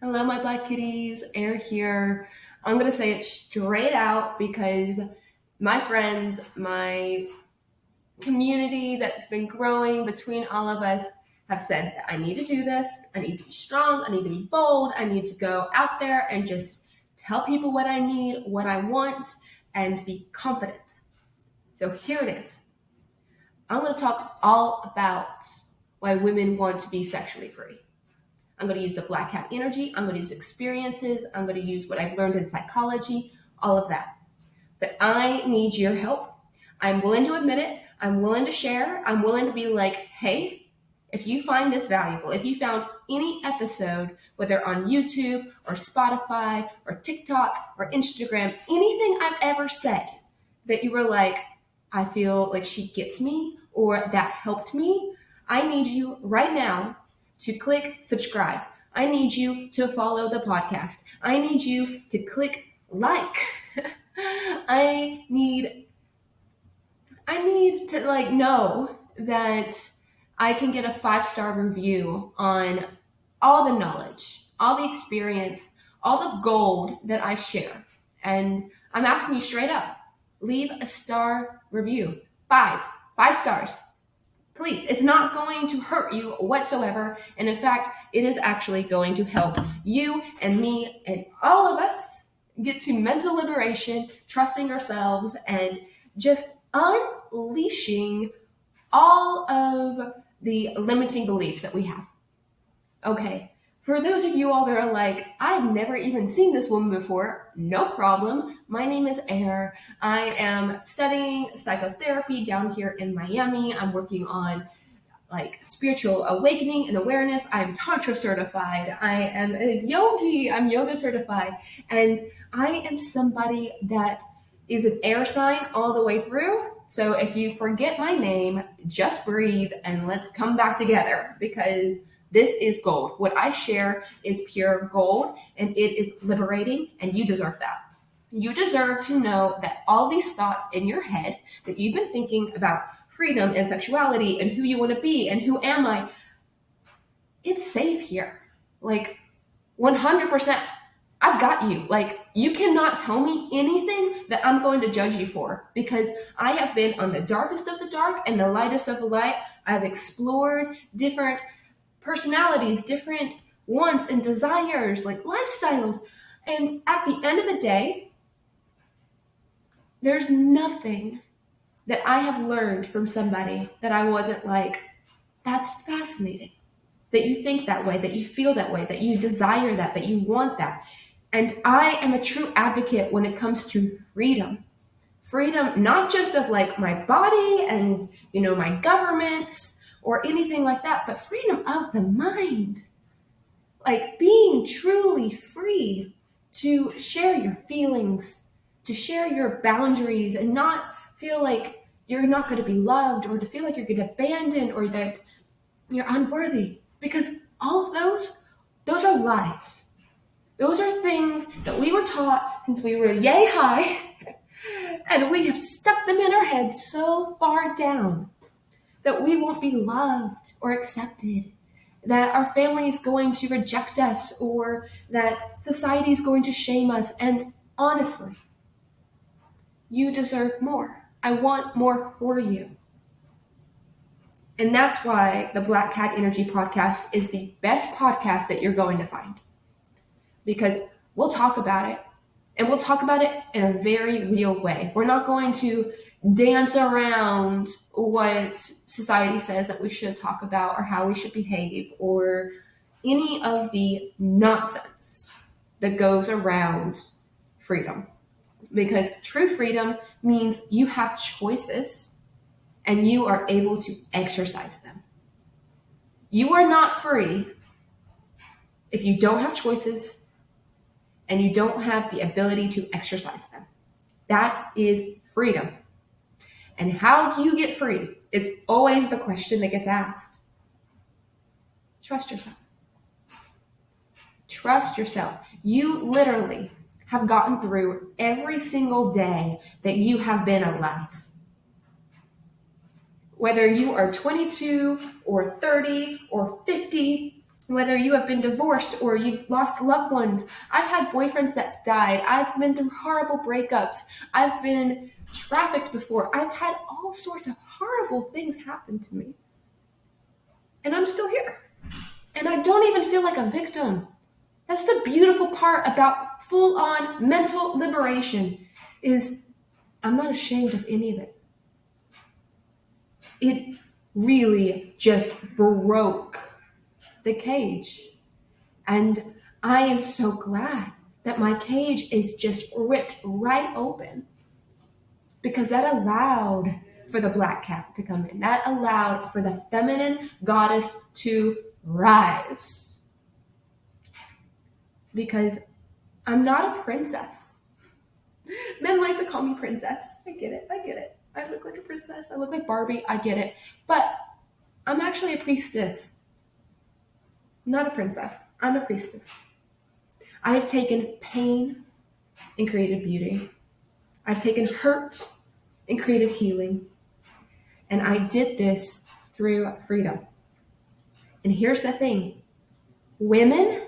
Hello, my black kitties. Air here. I'm going to say it straight out because my friends, my community that's been growing between all of us have said that I need to do this. I need to be strong. I need to be bold. I need to go out there and just tell people what I need, what I want, and be confident. So here it is. I'm going to talk all about why women want to be sexually free. I'm going to use the black cat energy. I'm going to use experiences. I'm going to use what I've learned in psychology, all of that. But I need your help. I'm willing to admit it. I'm willing to share. I'm willing to be like, hey, if you find this valuable, if you found any episode, whether on YouTube or Spotify or TikTok or Instagram, anything I've ever said that you were like, I feel like she gets me or that helped me, I need you right now to click subscribe. I need you to follow the podcast. I need you to click like. I need to know that I can get a 5-star review on all the knowledge, all the experience, all the gold that I share. And I'm asking you straight up, leave a star review. Five stars. Please, it's not going to hurt you whatsoever. And in fact, it is actually going to help you and me and all of us get to mental liberation, trusting ourselves, and just unleashing all of the limiting beliefs that we have. Okay, for those of you all that are like, I've never even seen this woman before, no problem. My name is Air. I am studying psychotherapy down here in Miami. I'm working on spiritual awakening and awareness. I'm Tantra certified. I am a yogi. I'm yoga certified. And I am somebody that is an air sign all the way through. So if you forget my name, just breathe and let's come back together because this is gold. What I share is pure gold and it is liberating and you deserve that. You deserve to know that all these thoughts in your head that you've been thinking about freedom and sexuality and who you want to be and who am I, it's safe here. 100%. I've got you. You cannot tell me anything that I'm going to judge you for because I have been on the darkest of the dark and the lightest of the light. I've explored different personalities, different wants and desires, lifestyles. And at the end of the day, there's nothing that I have learned from somebody that I wasn't like, that's fascinating. That you think that way, that you feel that way, that you desire that you want that. And I am a true advocate when it comes to freedom. Freedom, not just of my body and, my government or anything like that, but freedom of the mind. Being truly free to share your feelings, to share your boundaries and not feel like you're not going to be loved or to feel like you're going to abandon or that you're unworthy. Because all of those are lies. Those are things that we were taught since we were yay high, and we have stuck them in our heads so far down that we won't be loved or accepted, that our family is going to reject us, or that society is going to shame us. And honestly, you deserve more. I want more for you. And that's why the Black Cat Energy podcast is the best podcast that you're going to find. Because we'll talk about it, and we'll talk about it in a very real way. We're not going to dance around what society says that we should talk about or how we should behave or any of the nonsense that goes around freedom. Because true freedom means you have choices and you are able to exercise them. You are not free if you don't have choices and you don't have the ability to exercise them. That is freedom. And how do you get free is always the question that gets asked. Trust yourself. Trust yourself. You literally have gotten through every single day that you have been alive. Whether you are 22 or 30 or 50, Whether you have been divorced or you've lost loved ones. I've had boyfriends that died. I've been through horrible breakups. I've been trafficked before. I've had all sorts of horrible things happen to me. And I'm still here. And I don't even feel like a victim. That's the beautiful part about full-on mental liberation, is I'm not ashamed of any of it. It really just broke the cage. And I am so glad that my cage is just ripped right open, because that allowed for the black cat to come in. That allowed for the feminine goddess to rise. Because I'm not a princess. Men like to call me princess. I get it. I look like a princess. I look like Barbie. I get it. But I'm actually a priestess. Not a princess. I'm a priestess. I have taken pain and created beauty. I've taken hurt and created healing. And I did this through freedom. And here's the thing. Women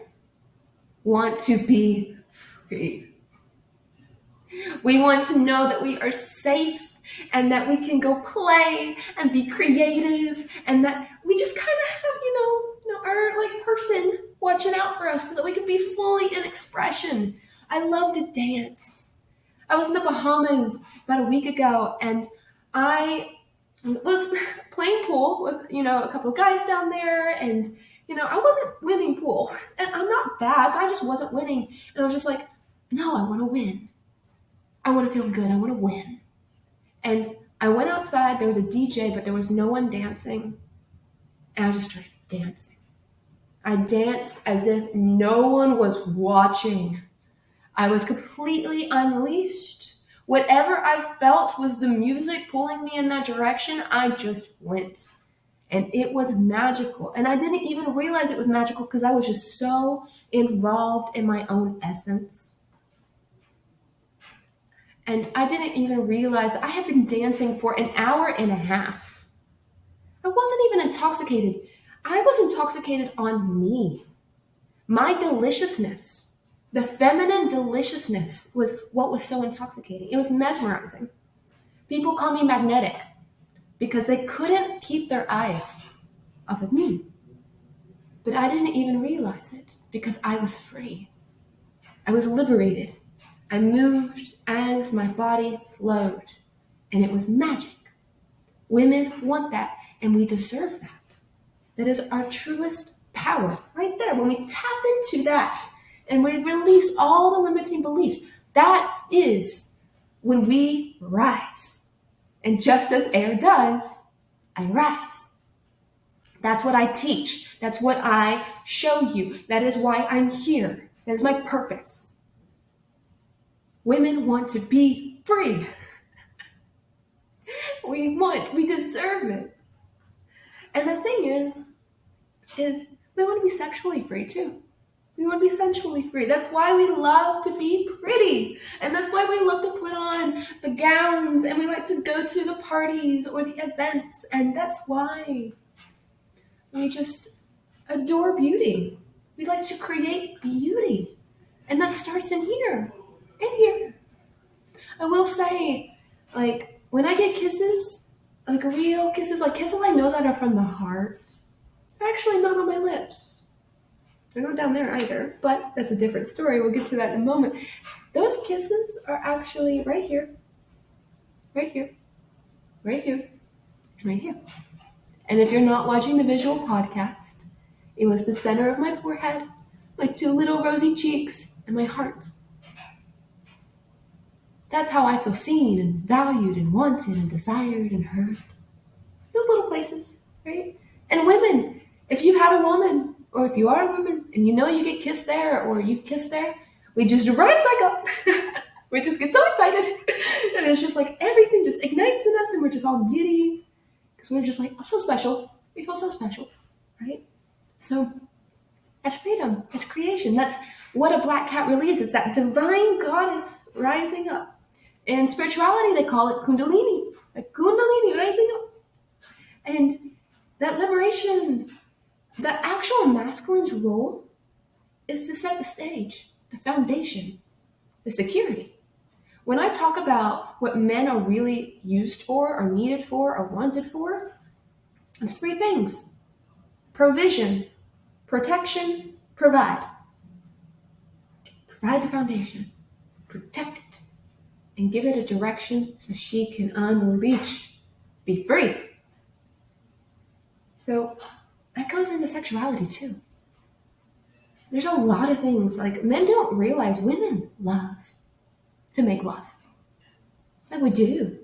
want to be free. We want to know that we are safe and that we can go play and be creative, and that we just kind of have, our like person watching out for us so that we can be fully in expression. I love to dance. I was in the Bahamas about a week ago, and I was playing pool with, a couple of guys down there, and, I wasn't winning pool. And I'm not bad, but I just wasn't winning. And I was just like, no, I want to win. I want to feel good. I want to win. And I went outside. There was a DJ, but there was no one dancing. And I just started dancing. I danced as if no one was watching. I was completely unleashed. Whatever I felt was the music pulling me in that direction, I just went. And it was magical. And I didn't even realize it was magical because I was just so involved in my own essence. And I didn't even realize I had been dancing for an hour and a half. I wasn't even intoxicated. I was intoxicated on me. My deliciousness, the feminine deliciousness, was what was so intoxicating. It was mesmerizing. People call me magnetic because they couldn't keep their eyes off of me. But I didn't even realize it because I was free. I was liberated. I moved as my body flowed, and it was magic. Women want that, and we deserve that. That is our truest power right there. When we tap into that and we release all the limiting beliefs, that is when we rise. And just as air does, I rise. That's what I teach. That's what I show you. That is why I'm here. That is my purpose. Women want to be free. We deserve it. And the thing is we want to be sexually free too. We want to be sensually free. That's why we love to be pretty. And that's why we love to put on the gowns, and we like to go to the parties or the events. And that's why we just adore beauty. We like to create beauty. And that starts in here. In here. I will say, when I get kisses, real kisses, kisses I know that are from the heart, they're actually not on my lips. They're not down there either, but that's a different story. We'll get to that in a moment. Those kisses are actually right here, right here, right here, right here. And if you're not watching the visual podcast, it was the center of my forehead, my two little rosy cheeks, and my heart. That's how I feel seen and valued and wanted and desired and heard. Those little places, right? And women, if you had a woman, or if you are a woman and you get kissed there or you've kissed there, we just rise back up. We just get so excited. And it's just everything just ignites in us, and we're just all giddy because we're just so special. We feel so special, right? So that's freedom. That's creation. That's what a black cat really is. It's that divine goddess rising up. In spirituality, they call it Kundalini. Kundalini rising up. And that liberation The actual masculine's role is to set the stage, the foundation, the security. When I talk about what men are really used for, or needed for, or wanted for, it's three things: provision, protection, provide. Provide the foundation, protect it, and give it a direction so she can unleash, be free. So that goes into sexuality too. There's a lot of things, like, men don't realize women love to make love. Like, we do.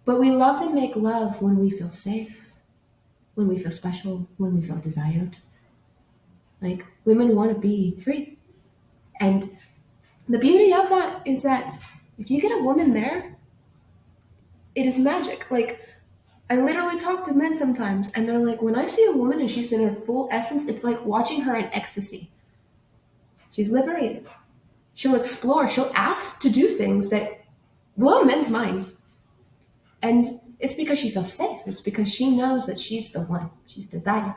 But we love to make love when we feel safe, when we feel special, when we feel desired. Like, women want to be free. And the beauty of that is that if you get a woman there, it is magic. Like, I literally talk to men sometimes, and they're like, when I see a woman and she's in her full essence, it's like watching her in ecstasy. She's liberated. She'll explore. She'll ask to do things that blow men's minds. And it's because she feels safe. It's because she knows that she's the one. She's desired.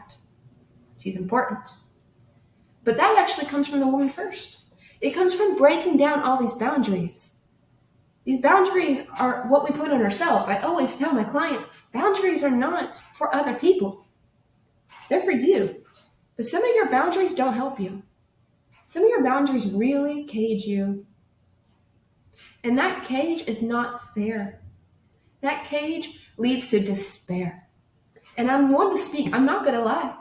She's important. But that actually comes from the woman first. It comes from breaking down all these boundaries. These boundaries are what we put on ourselves. I always tell my clients, boundaries are not for other people. They're for you. But some of your boundaries don't help you. Some of your boundaries really cage you. And that cage is not fair. That cage leads to despair. And I'm one to speak. I'm not going to lie.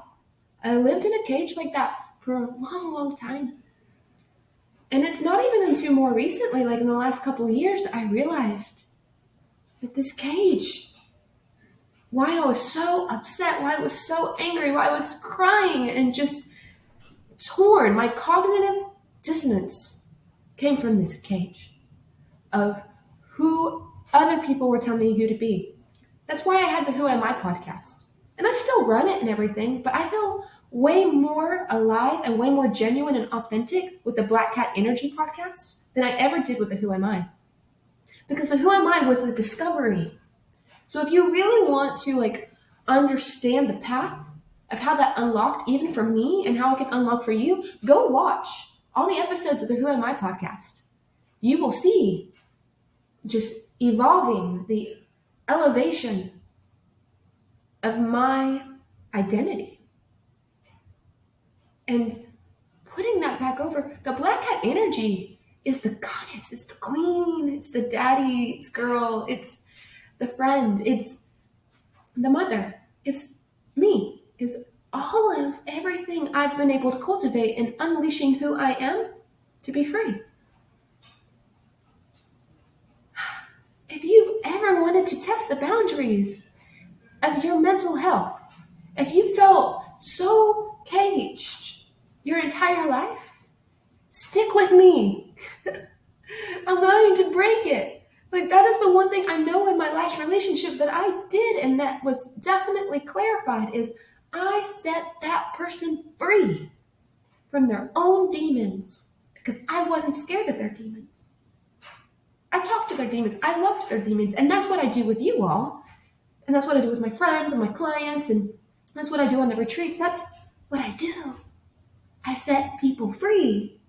I lived in a cage like that for a long, long time. And it's not even until more recently, like in the last couple of years, that I realized that this cage, why I was so upset, why I was so angry, why I was crying and just torn, my cognitive dissonance came from this cage of who other people were telling me who to be. That's why I had the Who Am I podcast. And I still run it and everything, but I feel way more alive and way more genuine and authentic with the Black Cat Energy podcast than I ever did with the Who Am I. Because the Who Am I was the discovery. So if you really want to understand the path of how that unlocked even for me and how it can unlock for you, go watch all the episodes of the Who Am I podcast. You will see just evolving, the elevation of my identity. And putting that back over, the Black Cat Energy is the goddess, it's the queen, it's the daddy, it's girl, it's the friend, it's the mother, it's me, it's all of everything I've been able to cultivate in unleashing who I am to be free. If you've ever wanted to test the boundaries of your mental health, if you felt so caged your entire life, stick with me. I'm going to break it. That is the one thing I know in my last relationship that I did, and that was definitely clarified, is I set that person free from their own demons because I wasn't scared of their demons. I talked to their demons. I loved their demons. And that's what I do with you all. And that's what I do with my friends and my clients. And that's what I do on the retreats. That's what I do. I set people free.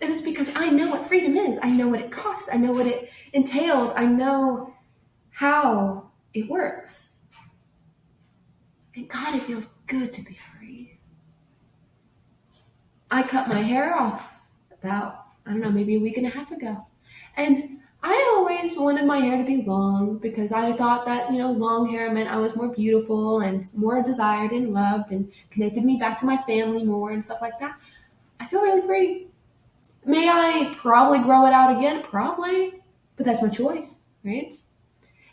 And it's because I know what freedom is. I know what it costs. I know what it entails. I know how it works. And God, it feels good to be free. I cut my hair off about, maybe a week and a half ago. And I always wanted my hair to be long because I thought that, long hair meant I was more beautiful and more desired and loved and connected me back to my family more and stuff like that. I feel really free. May I probably grow it out again? Probably. But that's my choice, right?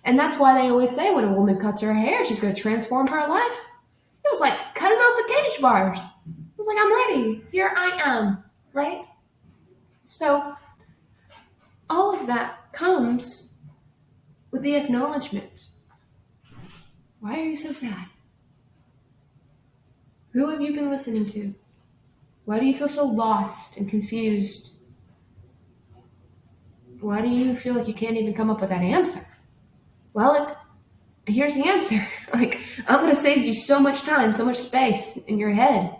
And that's why they always say when a woman cuts her hair, she's going to transform her life. It was like cutting off the cage bars. It was like, I'm ready. Here I am, right? So all of that comes with the acknowledgement. Why are you so sad? Who have you been listening to? Why do you feel so lost and confused? Why do you feel like you can't even come up with that answer? Well, And here's the answer. Like, I'm going to save you so much time, so much space in your head.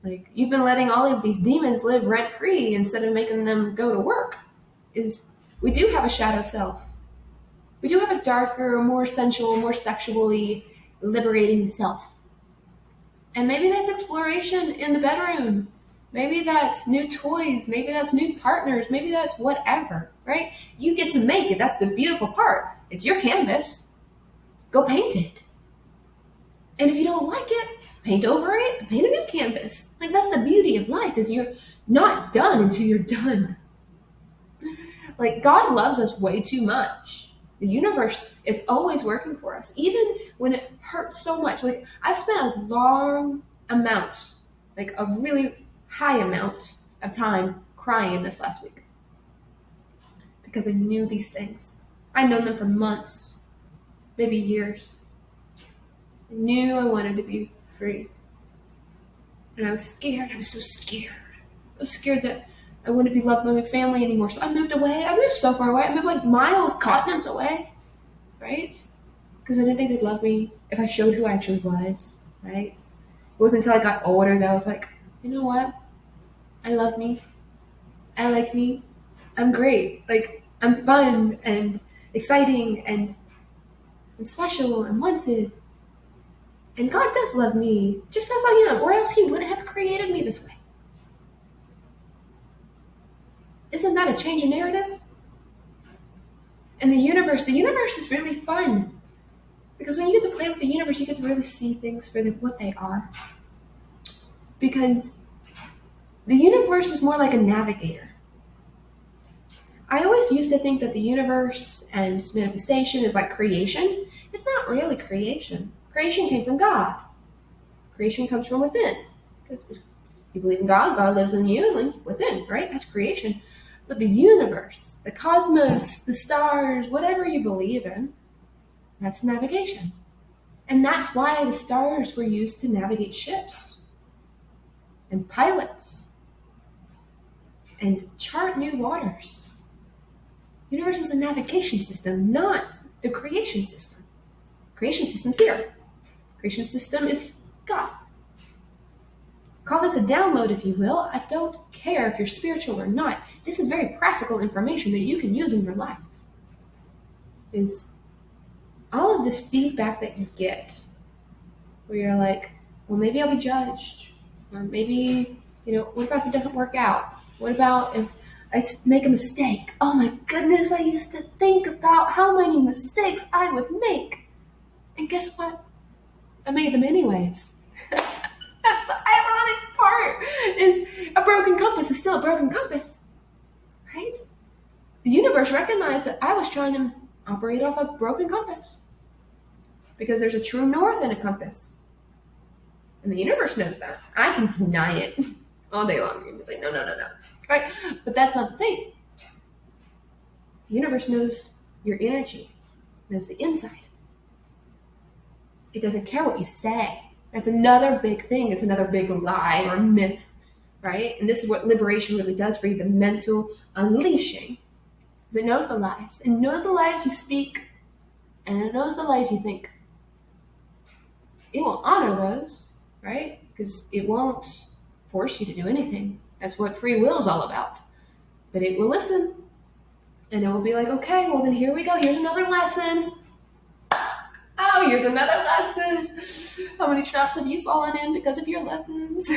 Like, you've been letting all of these demons live rent free instead of making them go to work. Is we do have a shadow self. We do have a darker, more sensual, more sexually liberating self. And maybe that's exploration in the bedroom. Maybe that's new toys. Maybe that's new partners. Maybe that's whatever, right? You get to make it. That's the beautiful part. It's your canvas. Go paint it. And if you don't like it, paint over it, paint a new canvas. Like, that's the beauty of life, is you're not done until you're done. Like, God loves us way too much. The universe is always working for us, even when it hurts so much. Like, I've spent a long amount, like a really high amount of time crying this last week because I knew these things. I'd known them for months, maybe years. I knew I wanted to be free. And I was scared. I was so scared. I was scared that I wouldn't be loved by my family anymore. So I moved away. I moved so far away. I moved like miles, continents away, right? Because I didn't think they'd love me if I showed who I actually was, right? It wasn't until I got older that I was like, you know what? I love me. I like me. I'm great. Like, I'm fun and exciting and I'm special and wanted. And God does love me just as I am, or else He wouldn't have created me this way. Isn't that a change in narrative? And the universe is really fun. Because when you get to play with the universe, you get to really see things for what they are. Because the universe is more like a navigator. I always used to think that the universe and manifestation is like creation. It's not really creation. Creation came from God. Creation comes from within. Because if you believe in God, God lives in you and within, right? That's creation. But the universe, the cosmos, the stars, whatever you believe in, that's navigation. And that's why the stars were used to navigate ships and pilots and chart new waters. The universe is a navigation system, not the creation system. Creation system's here. Creation system is God. Call this a download, if you will. I don't care if you're spiritual or not. This is very practical information that you can use in your life. Is all of this feedback that you get, where you're like, well, maybe I'll be judged. Or maybe, what about if it doesn't work out? What about if I make a mistake? Oh my goodness, I used to think about how many mistakes I would make. And guess what? I made them anyways. That's the ironic part, is a broken compass is still a broken compass, right? The universe recognized that I was trying to operate off a broken compass because there's a true north in a compass. And the universe knows that. I can deny it all day long. It's like, no. Right? But that's not the thing. The universe knows your energy, knows the inside. It doesn't care what you say. That's another big thing. It's another big lie or myth, right? And this is what liberation really does for you, the mental unleashing. Because it knows the lies. It knows the lies you speak, and it knows the lies you think. It will honor those, right? Because it won't force you to do anything. That's what free will is all about. But it will listen. And it will be like, okay, well then here we go. Here's another lesson. Oh, here's another lesson. How many traps have you fallen in because of your lessons?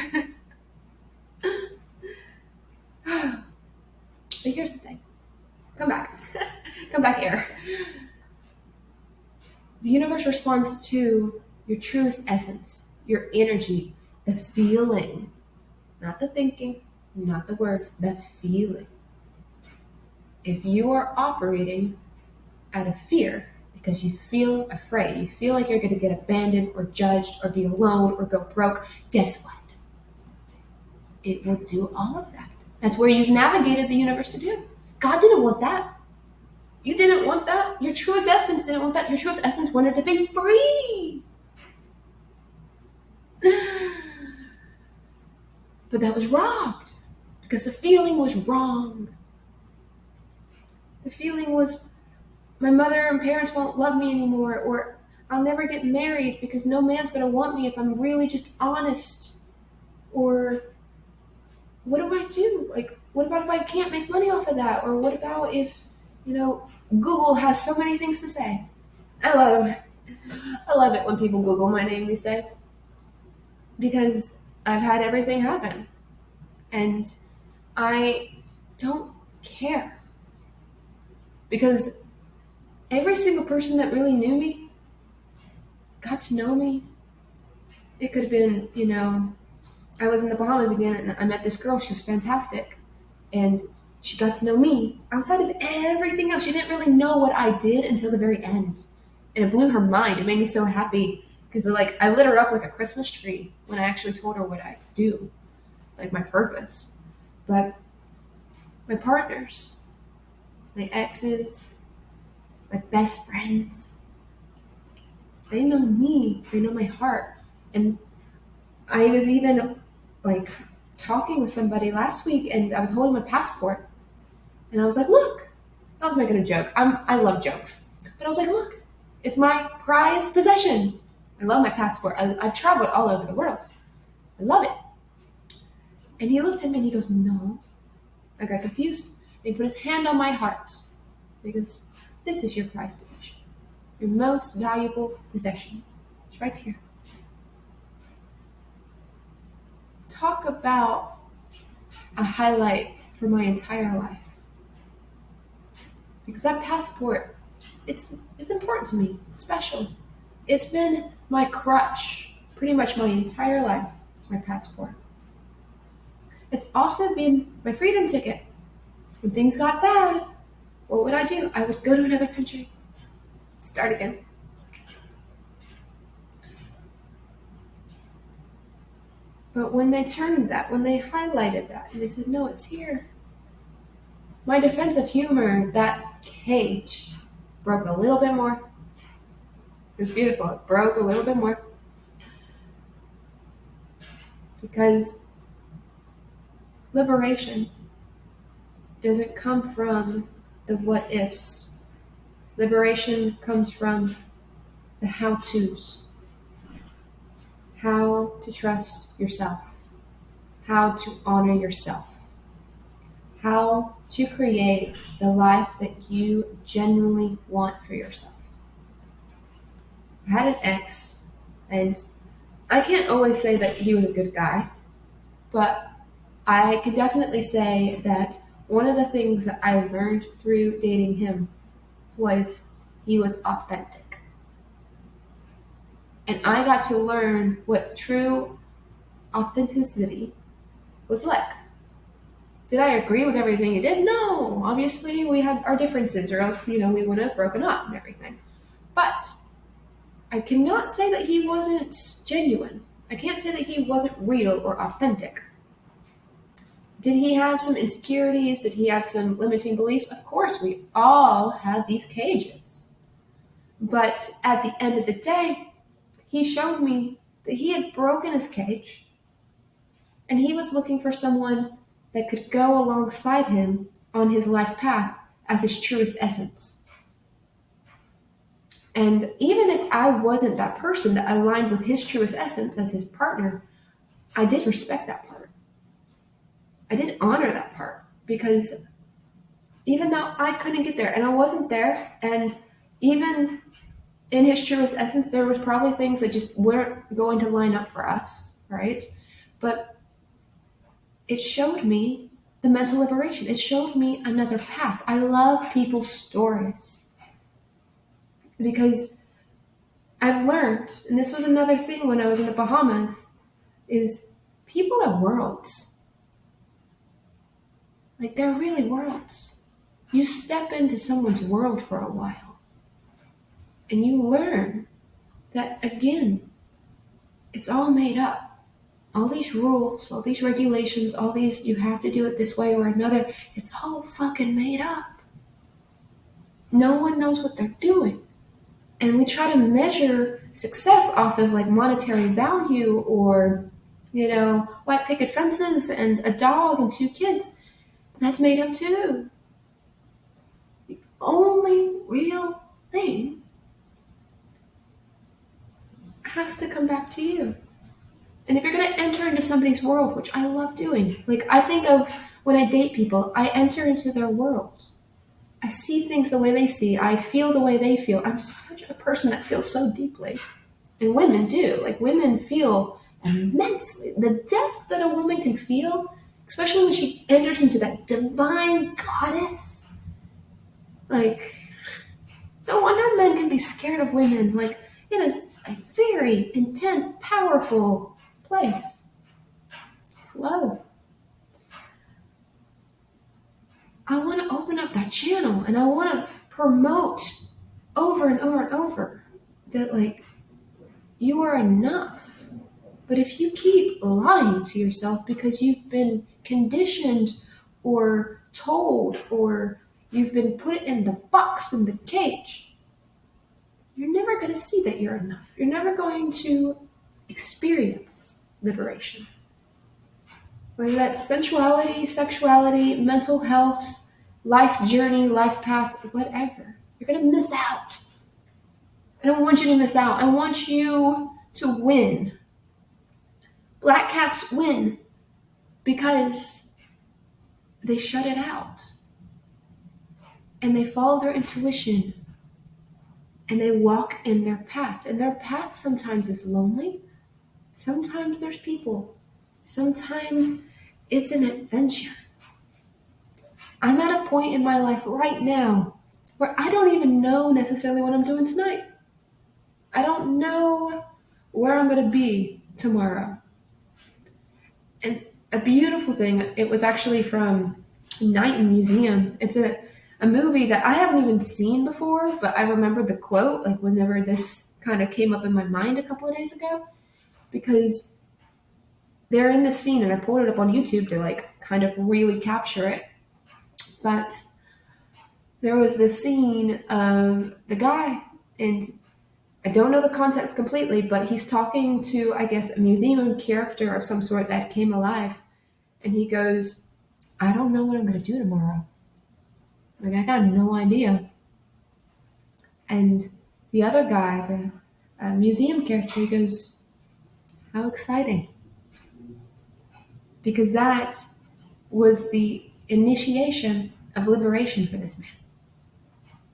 But here's the thing. Come back. Come back here. The universe responds to your truest essence, your energy, the feeling. Not the thinking, not the words, the feeling. If you are operating out of fear, because you feel afraid, you feel like you're going to get abandoned or judged or be alone or go broke, guess what? It will do all of that. That's where you've navigated the universe to do. God didn't want that. You didn't want that. Your truest essence didn't want that. Your truest essence wanted to be free. But that was robbed because the feeling was wrong. The feeling was my mother and parents won't love me anymore, or I'll never get married because no man's going to want me if I'm really just honest, or what do I do? Like, what about if I can't make money off of that? Or what about if, Google has so many things to say? I love, I love it when people Google my name these days because I've had everything happen and I don't care because every single person that really knew me got to know me. It could have been, I was in the Bahamas again and I met this girl. She was fantastic. And she got to know me outside of everything else. She didn't really know what I did until the very end. And it blew her mind. It made me so happy because I lit her up like a Christmas tree when I actually told her what I do, like my purpose. But my partners, my exes, my best friends, they know me. They know my heart. And I was even talking with somebody last week and I was holding my passport and I was like, look, I was making a joke. I love jokes. But I was like, look, it's my prized possession. I love my passport. I've traveled all over the world. I love it. And he looked at me and he goes, no. I got confused. And he put his hand on my heart. And he goes, this is your prized possession. Your most valuable possession. It's right here. Talk about a highlight for my entire life. Because that passport, it's important to me. It's special. It's been my crutch pretty much my entire life. It's my passport. It's also been my freedom ticket. When things got bad, what would I do? I would go to another country. Start again. But when they turned that, when they highlighted that, and they said, no, it's here. My defense of humor, that cage, broke a little bit more. It was beautiful. It broke a little bit more. Because liberation doesn't come from the what ifs. Liberation comes from the how to's. How to trust yourself. How to honor yourself. How to create the life that you genuinely want for yourself. I had an ex, and I can't always say that he was a good guy, but I can definitely say that one of the things that I learned through dating him was he was authentic. And I got to learn what true authenticity was like. Did I agree with everything he did? No. Obviously, we had our differences, or else, we would have broken up and everything. But I cannot say that he wasn't genuine. I can't say that he wasn't real or authentic. Did he have some insecurities? Did he have some limiting beliefs? Of course, we all had these cages. But at the end of the day, he showed me that he had broken his cage and he was looking for someone that could go alongside him on his life path as his truest essence. And even if I wasn't that person that aligned with his truest essence as his partner, I did respect that part. I did honor that part because even though I couldn't get there and I wasn't there, and even in his truest essence, there was probably things that just weren't going to line up for us, right? But it showed me the mental liberation. It showed me another path. I love people's stories because I've learned, and this was another thing when I was in the Bahamas, is people are worlds. They're really worlds. You step into someone's world for a while and you learn that, again, it's all made up. All these rules, all these regulations, all these, you have to do it this way or another, it's all fucking made up. No one knows what they're doing. And we try to measure success off of monetary value or, white picket fences and a dog and 2 kids. But that's made up too. only real thing has to come back to you. And if you're going to enter into somebody's world, which I love doing, like I think of when I date people, I enter into their world. I see things the way they see. I feel the way they feel. I'm such a person that feels so deeply. And women do. Like women feel immensely. The depth that a woman can feel, especially when she enters into that divine goddess, like no wonder men can be scared of women. Like it is a very intense, powerful place. Flow. I want to open up that channel and I want to promote over and over and over that like you are enough. But if you keep lying to yourself because you've been conditioned or told or you've been put in the box, in the cage, you're never going to see that you're enough. You're never going to experience liberation. Whether that's sensuality, sexuality, mental health, life journey, life path, whatever. You're going to miss out. I don't want you to miss out. I want you to win. Black cats win because they shut it out. And they follow their intuition. And they walk in their path. And their path sometimes is lonely. Sometimes there's people. Sometimes it's an adventure. I'm at a point in my life right now where I don't even know necessarily what I'm doing tonight. I don't know where I'm going to be tomorrow. And a beautiful thing, it was actually from Night in Museum. It's a movie that I haven't even seen before, but I remember the quote, like whenever this kind of came up in my mind a couple of days ago, because they're in this scene, and I pulled it up on YouTube to like kind of really capture it. But there was this scene of the guy, and I don't know the context completely, but he's talking to, I guess, a museum character of some sort that came alive. And he goes, I don't know what I'm going to do tomorrow. Like, I got no idea. And the other guy, the museum character, he goes, how exciting. Because that was the initiation of liberation for this man.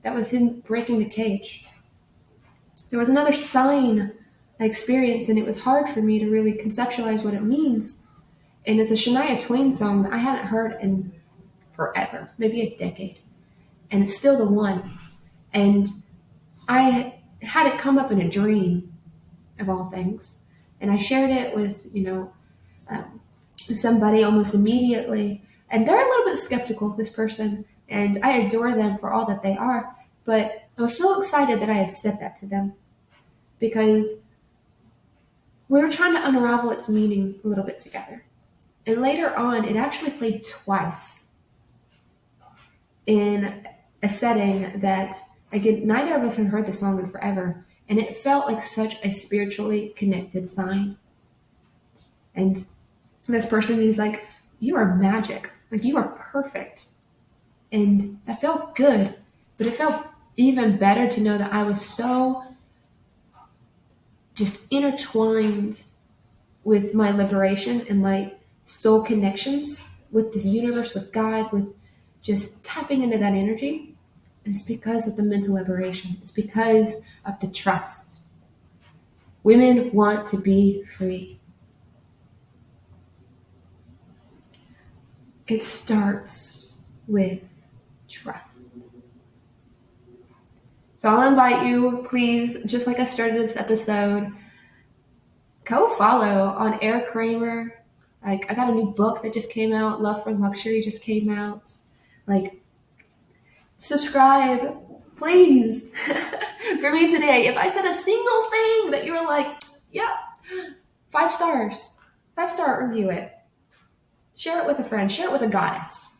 That was him breaking the cage. There was another sign I experienced, and it was hard for me to really conceptualize what it means. And it's a Shania Twain song that I hadn't heard in forever, maybe a decade. And it's still the one. And I had it come up in a dream, of all things. And I shared it with, somebody almost immediately. And they're a little bit skeptical, this person. And I adore them for all that they are. But I was so excited that I had said that to them. Because we were trying to unravel its meaning a little bit together. And later on, it actually played twice in a setting that, again, neither of us had heard the song in forever. And it felt like such a spiritually connected sign. And this person, he's like, you are magic. Like, you are perfect. And that felt good. But it felt even better to know that I was so just intertwined with my liberation and my soul connections with the universe, with God, with just tapping into that energy. And it's because of the mental liberation. It's because of the trust. Women want to be free. It starts with trust. So I'll invite you, please, just like I started this episode, go follow on Eric Kramer. Like, I got a new book that just came out. Love for Luxury just came out. Like, subscribe, please. For me today, if I said a single thing that you were like, yeah, 5 stars, 5-star review it. Share it with a friend. Share it with a goddess.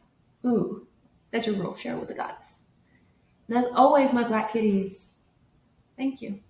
Ooh, that's your rule. Share it with a goddess. And as always, my black kitties, thank you.